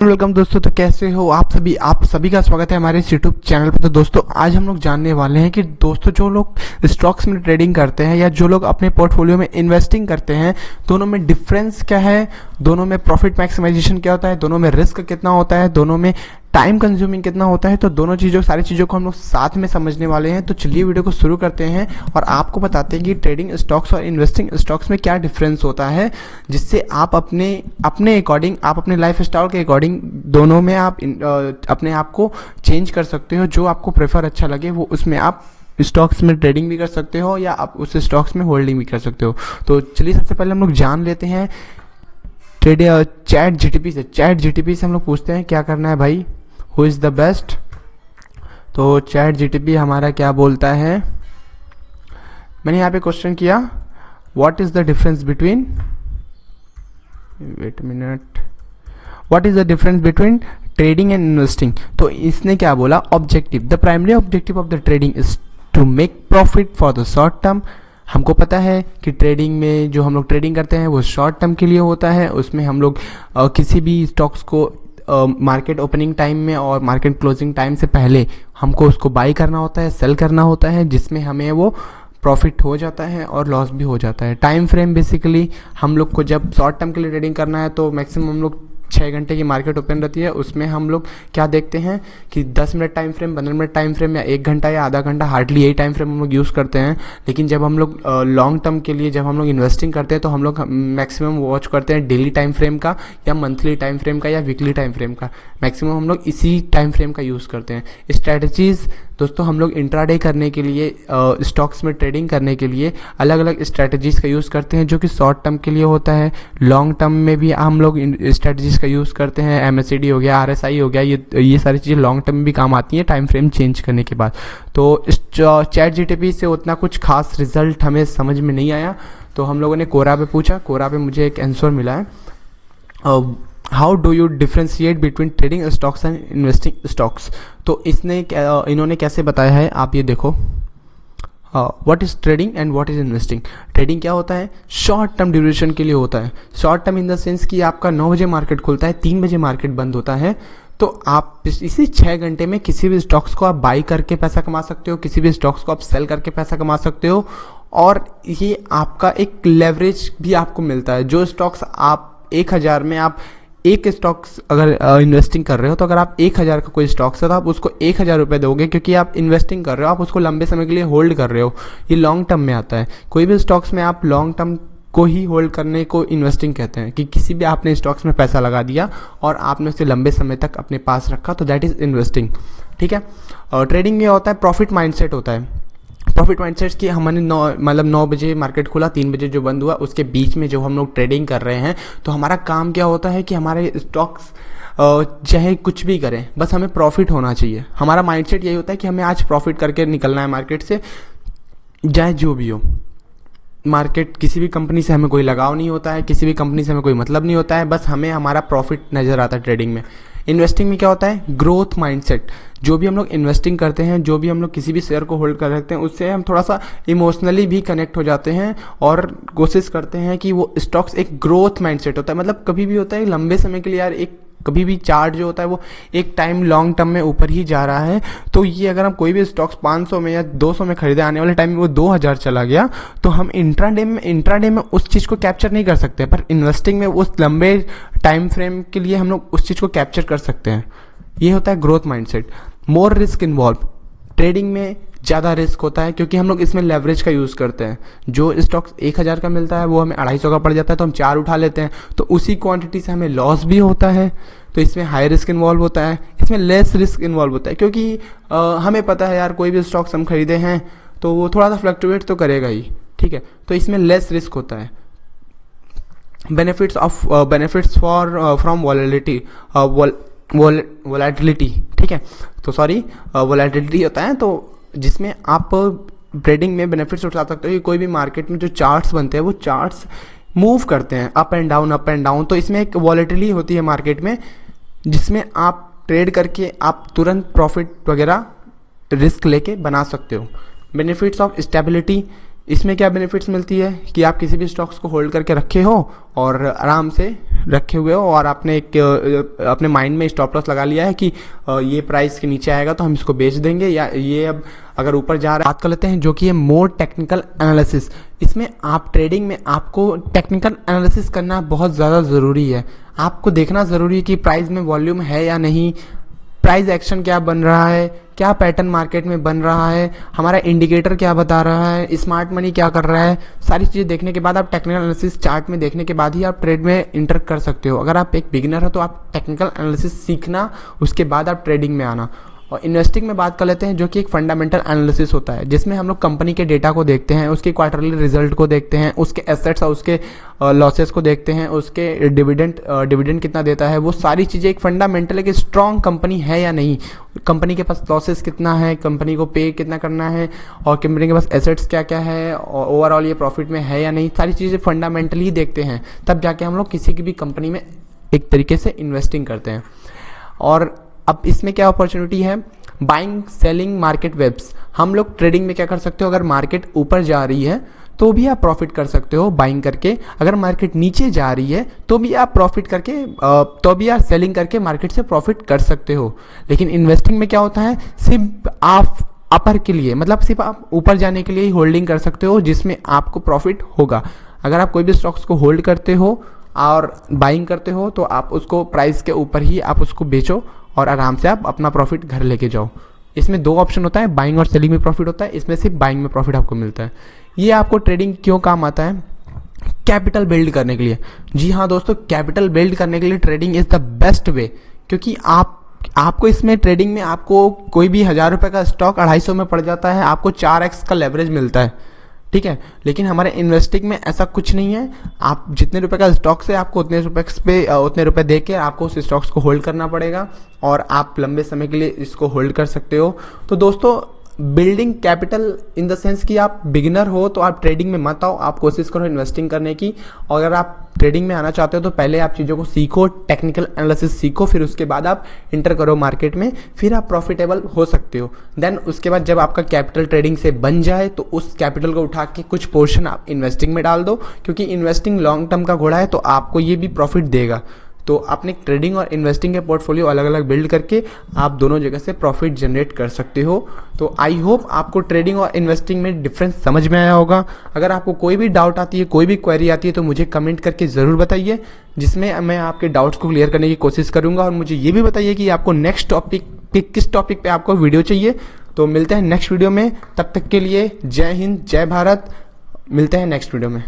Welcome दोस्तों। तो कैसे हो आप सभी का स्वागत है हमारे इस यूट्यूब चैनल पर। तो दोस्तों आज हम लोग जानने वाले हैं कि दोस्तों जो लोग स्टॉक्स में ट्रेडिंग करते हैं या जो लोग अपने पोर्टफोलियो में इन्वेस्टिंग करते हैं, दोनों में डिफरेंस क्या है, दोनों में प्रॉफिट मैक्सिमाइजेशन क्या होता है, दोनों में रिस्क कितना होता है, दोनों में टाइम कंज्यूमिंग कितना होता है। तो दोनों चीज़ों सारी चीज़ों को हम लोग साथ में समझने वाले हैं। तो चलिए वीडियो को शुरू करते हैं और आपको बताते हैं कि ट्रेडिंग स्टॉक्स और इन्वेस्टिंग स्टॉक्स में क्या डिफरेंस होता है, जिससे आप अपने अकॉर्डिंग, आप अपने लाइफ स्टाइल के अकॉर्डिंग दोनों में आप अपने आप को चेंज कर सकते हो। जो आपको प्रेफर अच्छा लगे वो उसमें आप स्टॉक्स में ट्रेडिंग भी कर सकते हो या आप उस स्टॉक्स में होल्डिंग भी कर सकते हो। तो चलिए सबसे पहले हम लोग जान लेते हैं चैट जीटीपी से हम लोग पूछते हैं क्या करना है भाई, हु इज़ द बेस्ट। तो चैट जीटीपी हमारा क्या बोलता है, मैंने यहाँ पे क्वेश्चन किया what is the difference between, wait minute, what is the difference between trading and investing. तो इसने क्या बोला, objective, the primary objective of the trading is to make profit for the short term. हमको पता है कि trading में जो हम लोग ट्रेडिंग करते हैं वो शॉर्ट टर्म के लिए होता है। उसमें हम लोग किसी भी स्टॉक्स को मार्केट ओपनिंग टाइम में और मार्केट क्लोजिंग टाइम से पहले हमको उसको बाई करना होता है, सेल करना होता है, जिसमें हमें वो प्रॉफिट हो जाता है और लॉस भी हो जाता है। टाइम फ्रेम बेसिकली हम लोग को जब शॉर्ट टर्म के लिए ट्रेडिंग करना है तो मैक्सिमम हम लोग 6 घंटे की मार्केट ओपन रहती है, उसमें हम लोग क्या देखते हैं कि 10 minute time frame, 15 minute time frame या 1 घंटा या आधा घंटा, हार्डली यही टाइम फ्रेम हम लोग यूज़ करते हैं। लेकिन जब हम लोग लॉन्ग टर्म के लिए जब हम लोग इन्वेस्टिंग करते हैं तो हम लोग मैक्सिमम वॉच करते हैं डेली टाइम फ्रेम का या मंथली टाइम फ्रेम का या वीकली टाइम फ्रेम का। मैक्सिमम हम लोग इसी टाइम फ्रेम का यूज़ करते हैं। स्ट्रैटेजीज़ दोस्तों हम लोग इंट्राडे करने के लिए, स्टॉक्स में ट्रेडिंग करने के लिए अलग अलग स्ट्रैटेजीज़ का यूज़ करते हैं, जो कि शॉर्ट टर्म के लिए होता है। लॉन्ग टर्म में भी हम लोग स्ट्रैटेजीज़ का यूज़ करते हैं। MACD हो गया, RSI हो गया, ये सारी चीज़ें लॉन्ग टर्म में भी काम आती हैं टाइम फ्रेम चेंज करने के बाद। तो इस चैट जीटीपी से उतना कुछ खास रिजल्ट हमें समझ में नहीं आया, तो हम लोगों ने कोरा पे पूछा, कोरा पे मुझे एक आंसर मिला है, how do you differentiate between trading stocks and investing stocks. तो इन्होंने कैसे बताया है, आप ये देखो, what is trading and what is investing. Trading क्या होता है, शॉर्ट टर्म ड्यूरेशन के लिए होता है। Short term in the sense कि आपका 9 बजे मार्केट खुलता है, 3 बजे मार्केट बंद होता है, तो आप इसी 6 घंटे में किसी भी स्टॉक्स को आप बाई करके पैसा कमा सकते हो, किसी भी स्टॉक्स को आप सेल करके पैसा कमा सकते हो, और ये आपका एक लेवरेज भी आपको मिलता है। जो स्टॉक्स आप 1000 में, आप एक स्टॉक्स अगर इन्वेस्टिंग कर रहे हो, तो अगर आप 1000 का कोई स्टॉक्स है तो आप उसको 1000 रुपये दोगे, क्योंकि आप इन्वेस्टिंग कर रहे हो, आप उसको लंबे समय के लिए होल्ड कर रहे हो। ये लॉन्ग टर्म में आता है। कोई भी स्टॉक्स में आप लॉन्ग टर्म को ही होल्ड करने को इन्वेस्टिंग कहते हैं, कि किसी भी आपने स्टॉक्स में पैसा लगा दिया और आपने उसे लंबे समय तक अपने पास रखा, तो दैट इज़ इन्वेस्टिंग। ठीक है। और ट्रेडिंग में होता है प्रॉफिट माइंडसेट होता है। प्रॉफिट माइंडसेट की हमने 9 बजे मार्केट खुला, 3 बजे जो बंद हुआ, उसके बीच में जो हम लोग ट्रेडिंग कर रहे हैं, तो हमारा काम क्या होता है कि हमारे स्टॉक्स चाहे कुछ भी करें, बस हमें प्रॉफिट होना चाहिए। हमारा माइंडसेट यही होता है कि हमें आज प्रॉफिट करके निकलना है मार्केट से, चाहे जो भी हो। मार्केट, किसी भी कंपनी से हमें कोई लगाव नहीं होता है, किसी भी कंपनी से हमें कोई मतलब नहीं होता है, बस हमें हमारा प्रॉफिट नज़र आता है ट्रेडिंग में। इन्वेस्टिंग में क्या होता है, ग्रोथ माइंडसेट। जो भी हम लोग इन्वेस्टिंग करते हैं, जो भी हम लोग किसी भी शेयर को होल्ड कर रखते हैं, उससे हम थोड़ा सा इमोशनली भी कनेक्ट हो जाते हैं और कोशिश करते हैं कि वो स्टॉक्स एक ग्रोथ माइंडसेट होता है। मतलब कभी भी होता है लंबे समय के लिए यार, एक कभी भी चार्ट जो होता है वो एक टाइम लॉन्ग टर्म में ऊपर ही जा रहा है, तो ये अगर हम कोई भी स्टॉक्स 500 में या 200 में खरीदे, आने वाले टाइम में वो 2000 चला गया, तो हम इंट्राडे में उस चीज़ को कैप्चर नहीं कर सकते, पर इन्वेस्टिंग में उस लंबे टाइम फ्रेम के लिए हम लोग उस चीज़ को कैप्चर कर सकते हैं। ये होता है growth mindset. More risk involve, trading में ज़्यादा रिस्क होता है, क्योंकि हम लोग इसमें लेवरेज का यूज़ करते हैं। जो स्टॉक्स 1000 का मिलता है वो हमें 250 का पड़ जाता है, तो हम 4 उठा लेते हैं, तो उसी क्वांटिटी से हमें लॉस भी होता है। तो इसमें हाई रिस्क इन्वॉल्व होता है, इसमें लेस रिस्क इन्वॉल्व होता है, क्योंकि हमें पता है यार कोई भी स्टॉक्स हम खरीदे हैं तो वो थोड़ा सा फ्लक्चुएट तो करेगा ही। ठीक है, तो इसमें लेस रिस्क होता है। बेनिफिट्स फ्रॉम वोलेटिलिटी, ठीक है, तो सॉरी, वोलेटिलिटी होता है, तो जिसमें आप ट्रेडिंग में बेनिफिट्स उठा सकते हो कि कोई भी मार्केट में जो चार्ट्स बनते हैं वो चार्ट्स मूव करते हैं अप एंड डाउन, तो इसमें एक वॉलेटिलिटी होती है मार्केट में, जिसमें आप ट्रेड करके आप तुरंत प्रॉफिट वगैरह रिस्क लेके बना सकते हो। बेनिफिट्स ऑफ स्टेबिलिटी, इसमें क्या बेनिफिट्स मिलती है कि आप किसी भी स्टॉक्स को होल्ड करके रखे हो और आराम से रखे हुए हो और आपने एक अपने माइंड में स्टॉप लॉस लगा लिया है कि ये प्राइस के नीचे आएगा तो हम इसको बेच देंगे, या ये अब अगर ऊपर जा रहा है। बात कर लेते हैं जो कि है मोर टेक्निकल एनालिसिस। इसमें आप ट्रेडिंग में आपको टेक्निकल एनालिसिस करना बहुत ज़्यादा ज़रूरी है। आपको देखना ज़रूरी है कि प्राइस में वॉल्यूम है या नहीं, प्राइस एक्शन क्या बन रहा है, क्या पैटर्न मार्केट में बन रहा है, हमारा इंडिकेटर क्या बता रहा है, स्मार्ट मनी क्या कर रहा है। सारी चीज़ें देखने के बाद आप टेक्निकल एनालिसिस चार्ट में देखने के बाद ही आप ट्रेड में इंटर कर सकते हो। अगर आप एक बिगिनर हो तो आप टेक्निकल एनालिसिस सीखना, उसके बाद आप ट्रेडिंग में आना। और इन्वेस्टिंग में बात कर लेते हैं जो कि एक फंडामेंटल एनालिसिस होता है, जिसमें हम लोग कंपनी के डेटा को देखते हैं, उसके क्वार्टरली रिजल्ट को देखते हैं, उसके एसेट्स और उसके लॉसेस को देखते हैं, उसके डिविडेंड कितना देता है। वो सारी चीज़ें एक फंडामेंटल है कि स्ट्रॉन्ग कंपनी है या नहीं, कंपनी के पास लॉसेस कितना है, कंपनी को पे कितना करना है, और कंपनी के पास एसेट्स क्या क्या है, और ओवरऑल ये प्रॉफिट में है या नहीं। सारी चीज़ें फंडामेंटली देखते हैं, तब जाके हम लोग किसी की भी कंपनी में एक तरीके से इन्वेस्टिंग करते हैं। और अब इसमें क्या अपॉर्चुनिटी है, बाइंग सेलिंग मार्केट वेब्स। हम लोग ट्रेडिंग में क्या कर सकते हो, अगर मार्केट ऊपर जा रही है तो भी आप प्रॉफिट कर सकते हो बाइंग करके, अगर मार्केट नीचे जा रही है तो भी आप प्रॉफिट करके तो भी आप सेलिंग करके मार्केट से प्रॉफिट कर सकते हो। लेकिन इन्वेस्टिंग में क्या होता है, सिर्फ आप अपर के लिए, मतलब सिर्फ आप ऊपर जाने के लिए ही होल्डिंग कर सकते हो, जिसमें आपको प्रॉफिट होगा। अगर आप कोई भी स्टॉक्स को होल्ड करते हो और बाइंग करते हो तो आप उसको प्राइस के ऊपर ही आप उसको बेचो और आराम से आप अपना प्रॉफिट घर लेके जाओ। इसमें दो ऑप्शन होता है, बाइंग और सेलिंग में प्रॉफिट होता है, इसमें सिर्फ बाइंग में प्रॉफिट आपको मिलता है। ये आपको ट्रेडिंग क्यों काम आता है, कैपिटल बिल्ड करने के लिए। जी हाँ दोस्तों, कैपिटल बिल्ड करने के लिए trading is the best way, क्योंकि आपको इसमें ट्रेडिंग में आपको कोई भी 1000 रुपये का स्टॉक 250 में पड़ जाता है, आपको 4x का लेवरेज मिलता है, ठीक है। लेकिन हमारे इन्वेस्टिंग में ऐसा कुछ नहीं है। आप जितने रुपए का स्टॉक से आपको उतने रुपए दे के आपको उस स्टॉक्स को होल्ड करना पड़ेगा और आप लंबे समय के लिए इसको होल्ड कर सकते हो। तो दोस्तों, building capital in the sense कि आप बिगिनर हो तो आप ट्रेडिंग में मत आओ, आप कोशिश करो इन्वेस्टिंग करने की। और अगर आप ट्रेडिंग में आना चाहते हो तो पहले आप चीज़ों को सीखो, टेक्निकल एनालिसिस सीखो, फिर उसके बाद आप इंटर करो मार्केट में, फिर आप प्रॉफिटेबल हो सकते हो। देन उसके बाद जब आपका कैपिटल ट्रेडिंग से बन जाए तो उस कैपिटल को उठा के कुछ पोर्शन आप इन्वेस्टिंग में डाल दो, क्योंकि इन्वेस्टिंग लॉन्ग टर्म का घोड़ा है तो आपको ये भी प्रॉफिट देगा। तो अपने ट्रेडिंग और इन्वेस्टिंग के पोर्टफोलियो अलग अलग बिल्ड करके आप दोनों जगह से प्रॉफिट जनरेट कर सकते हो। तो आई होप आपको ट्रेडिंग और इन्वेस्टिंग में डिफरेंस समझ में आया होगा। अगर आपको कोई भी डाउट आती है, कोई भी क्वेरी आती है तो मुझे कमेंट करके ज़रूर बताइए, जिसमें मैं आपके डाउट्स को क्लियर करने की कोशिश करूँगा। और मुझे ये भी बताइए कि आपको नेक्स्ट टॉपिक पे किस टॉपिक पे आपको वीडियो चाहिए। तो मिलते हैं नेक्स्ट वीडियो में, तब तक के लिए जय हिंद, जय भारत। मिलते हैं नेक्स्ट वीडियो में।